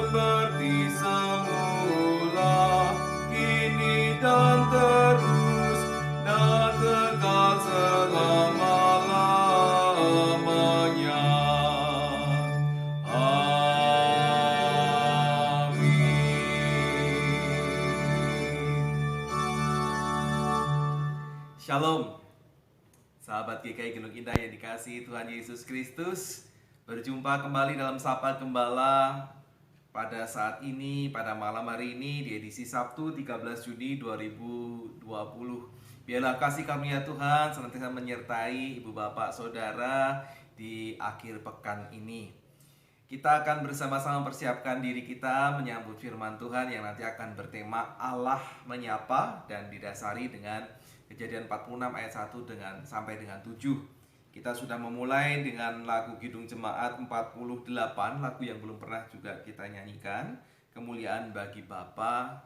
seperti semula, kini dan terus, dan kekal selama-lamanya. Shalom, sahabat GKI Gunung Indah yang dikasihi Tuhan Yesus Kristus. Berjumpa kembali dalam Sapa Gembala pada saat ini, pada malam hari ini di edisi Sabtu 13 Juni 2020. Biarlah kasih karunia Tuhan senantiasa menyertai ibu bapak saudara di akhir pekan ini. Kita akan bersama-sama mempersiapkan diri kita menyambut firman Tuhan yang nanti akan bertema Allah menyapa dan didasari dengan Kejadian 46 ayat 1 sampai dengan 7. Kita sudah memulai dengan lagu Kidung Jemaat 48, lagu yang belum pernah juga kita nyanyikan, Kemuliaan Bagi Bapa.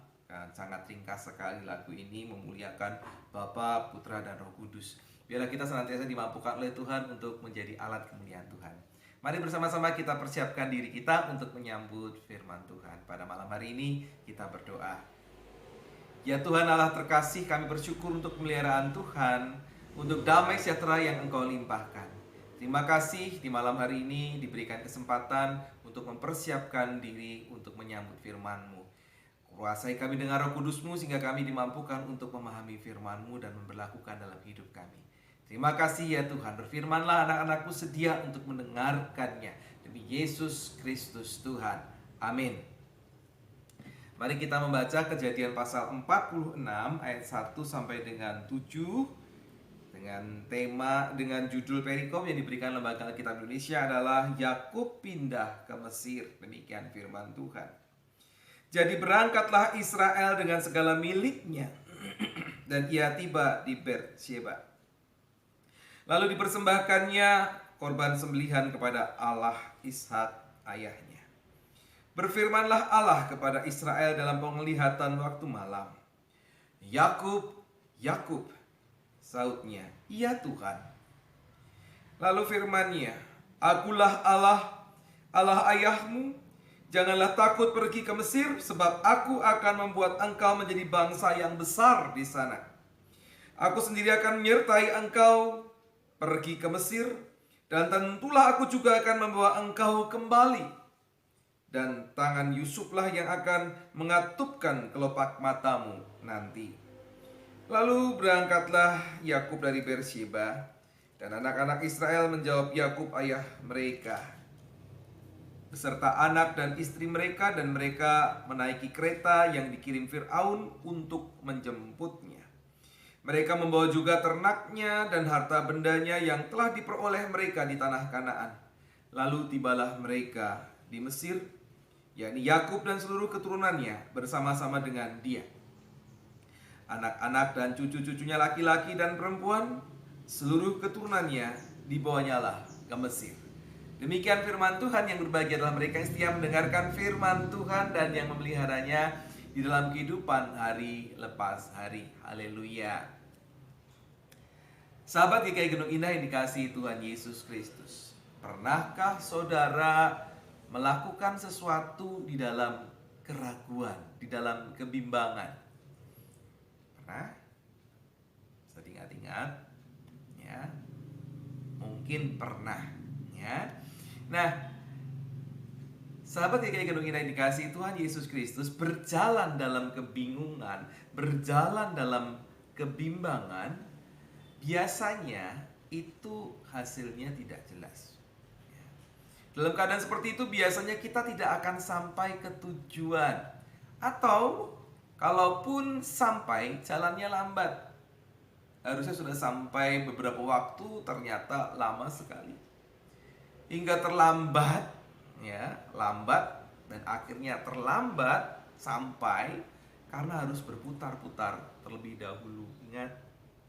Sangat ringkas sekali lagu ini, memuliakan Bapa, Putra, dan Roh Kudus. Biarlah kita senantiasa dimampukan oleh Tuhan untuk menjadi alat kemuliaan Tuhan. Mari bersama-sama kita persiapkan diri kita untuk menyambut firman Tuhan. Pada malam hari ini kita berdoa. Ya Tuhan Allah terkasih, kami bersyukur untuk pemeliharaan Tuhan, untuk damai sejahtera yang Engkau limpahkan. Terima kasih di malam hari ini diberikan kesempatan untuk mempersiapkan diri untuk menyambut firman-Mu. Kuasai kami dengan Roh Kudus-Mu sehingga kami dimampukan untuk memahami firman-Mu dan memberlakukan dalam hidup kami. Terima kasih ya Tuhan, berfirmanlah anak-anak-Mu sedia untuk mendengarkannya. Demi Yesus Kristus Tuhan. Amin. Mari kita membaca Kejadian pasal 46 ayat 1 sampai dengan 7 dengan judul perikom yang diberikan Lembaga Alkitab Indonesia adalah Yakub pindah ke Mesir. Demikian firman Tuhan. Jadi berangkatlah Israel dengan segala miliknya dan ia tiba di Beersheba. Lalu dipersembahkannya korban sembelihan kepada Allah Ishak ayahnya. Berfirmanlah Allah kepada Israel dalam penglihatan waktu malam. Yakub, Yakub, sautnya, iya Tuhan. Lalu firman-Nya, Akulah Allah, Allah ayahmu. Janganlah takut pergi ke Mesir, sebab aku akan membuat engkau menjadi bangsa yang besar di sana. Aku sendiri akan menyertai engkau pergi ke Mesir, dan tentulah aku juga akan membawa engkau kembali. Dan tangan Yusuflah yang akan mengatupkan kelopak matamu nanti. Lalu berangkatlah Yakub dari Beersheba, dan anak-anak Israel menjawab Yakub ayah mereka beserta anak dan istri mereka, dan mereka menaiki kereta yang dikirim Fir'aun untuk menjemputnya. Mereka membawa juga ternaknya dan harta bendanya yang telah diperoleh mereka di tanah Kanaan. Lalu tibalah mereka di Mesir, yakni Yakub dan seluruh keturunannya bersama-sama dengan dia. Anak-anak dan cucu-cucunya laki-laki dan perempuan, seluruh keturunannya dibawanyalah ke Mesir. Demikian firman Tuhan. Yang berbahagia adalah mereka yang setia mendengarkan firman Tuhan dan yang memeliharanya di dalam kehidupan hari lepas hari. Haleluya. Sahabat GKI Gunung Indah yang dikasihi Tuhan Yesus Kristus, pernahkah saudara melakukan sesuatu di dalam keraguan, di dalam kebimbangan? Pernah? Bisa diingat-ingat? Ya, mungkin pernah. Ya. Nah, sahabat GKI Gunung Indah yang dikasihi Tuhan Yesus Kristus, berjalan dalam kebingungan, berjalan dalam kebimbangan, biasanya itu hasilnya tidak jelas. Dalam keadaan seperti itu biasanya kita tidak akan sampai ke tujuan. Atau kalaupun sampai, jalannya lambat. Harusnya sudah sampai beberapa waktu, ternyata lama sekali. Hingga terlambat, ya, lambat, dan akhirnya terlambat sampai karena harus berputar-putar terlebih dahulu. Ingat,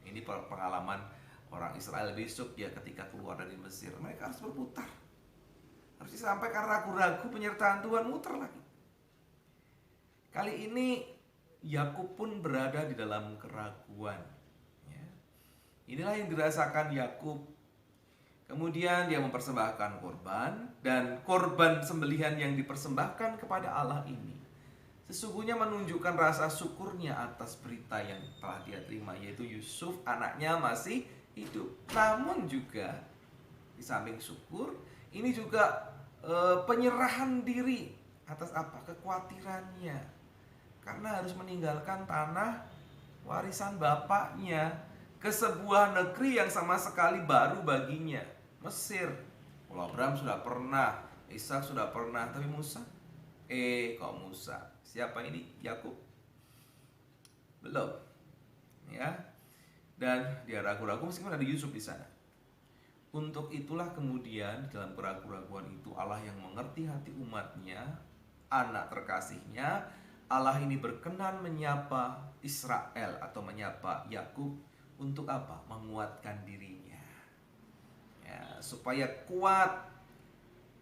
ini pengalaman orang Israel besok ya ketika keluar dari Mesir. Mereka harus berputar. Harus sampai karena ragu-ragu penyertaan Tuhan, muter lagi. Kali ini Yakub pun berada di dalam keraguan. Ya. Inilah yang dirasakan Yakub Kemudian dia mempersembahkan korban, dan korban sembelihan yang dipersembahkan kepada Allah ini sesungguhnya menunjukkan rasa syukurnya atas berita yang telah dia terima, yaitu Yusuf anaknya masih hidup. Namun juga di samping syukur, ini juga penyerahan diri atas apa? Kekhawatirannya, karena harus meninggalkan tanah warisan bapaknya ke sebuah negeri yang sama sekali baru baginya, Mesir. Kalau Abraham sudah pernah, Ishak sudah pernah, tapi Musa? Kok Musa? Siapa ini? Yakub? Belum. Ya. Dan dia ragu-ragu meskipun ada Yusuf di sana. Untuk itulah kemudian dalam keraguan-keraguan itu Allah yang mengerti hati umatnya, anak terkasihnya, Allah ini berkenan menyapa Israel atau menyapa Yakub untuk apa? Menguatkan dirinya. Ya, supaya kuat,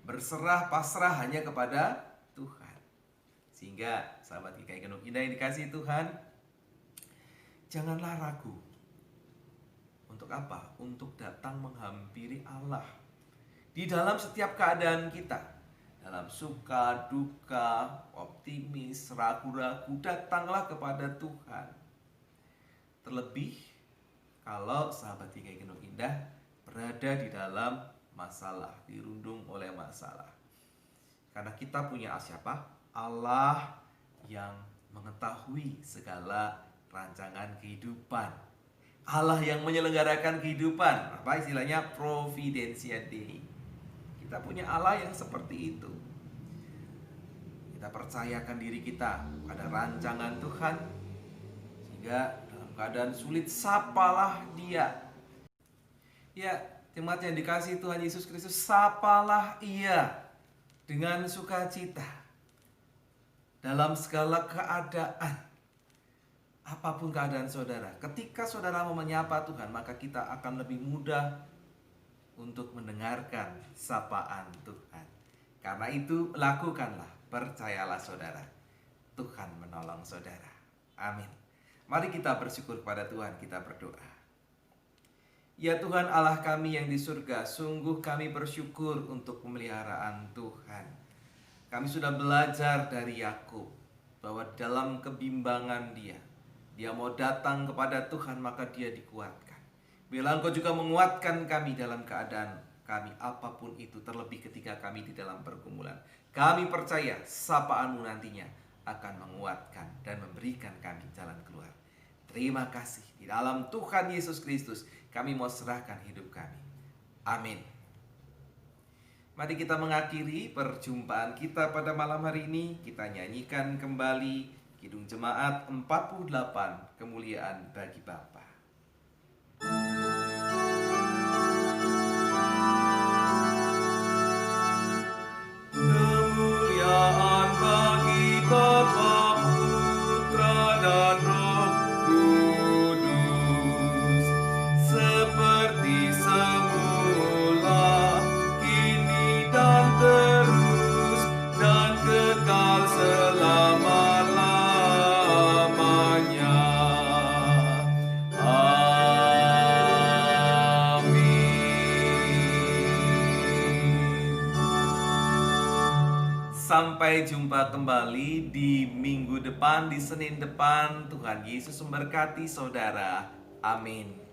berserah pasrah hanya kepada Tuhan. Sehingga sahabat GKI Genuk Indah yang dikasihi Tuhan, janganlah ragu. Untuk apa? Untuk datang menghampiri Allah di dalam setiap keadaan kita. Dalam suka, duka, optimis, ragu-ragu, datanglah kepada Tuhan. Terlebih kalau sahabat GKI Genuk Indah berada di dalam masalah, dirundung oleh masalah. Karena kita punya siapa? Allah yang mengetahui segala rancangan kehidupan. Allah yang menyelenggarakan kehidupan. Apa istilahnya? Providentia Dei. Kita punya Allah yang seperti itu. Kita percayakan diri kita pada rancangan Tuhan, sehingga dalam keadaan sulit sapalah Dia. Ya, jemaat yang dikasihi Tuhan Yesus Kristus, sapalah Ia dengan sukacita dalam segala keadaan. Apapun keadaan saudara, ketika saudara mau menyapa Tuhan, maka kita akan lebih mudah untuk mendengarkan sapaan Tuhan. Karena itu lakukanlah, percayalah saudara, Tuhan menolong saudara. Amin. Mari kita bersyukur kepada Tuhan, kita berdoa. Ya Tuhan Allah kami yang di surga, sungguh kami bersyukur untuk pemeliharaan Tuhan. Kami sudah belajar dari Yakub bahwa dalam kebimbangan dia mau datang kepada Tuhan, maka dia dikuatkan. Bila Engkau juga menguatkan kami dalam keadaan kami apapun itu, terlebih ketika kami di dalam pergumulan. Kami percaya sapaan-Mu nantinya akan menguatkan dan memberikan kami jalan keluar. Terima kasih. Di dalam Tuhan Yesus Kristus kami mau serahkan hidup kami. Amin. Mari kita mengakhiri perjumpaan kita pada malam hari ini. Kita nyanyikan kembali Kidung Jemaat 48, Kemuliaan bagi Bapa. Kemuliaan bagi Bapa, Putra dan Roh Kudus, seperti semula, kini dan terus, dan kekal selama-lamanya. Sampai jumpa kembali di minggu depan, di Senin depan. Tuhan Yesus memberkati saudara. Amin.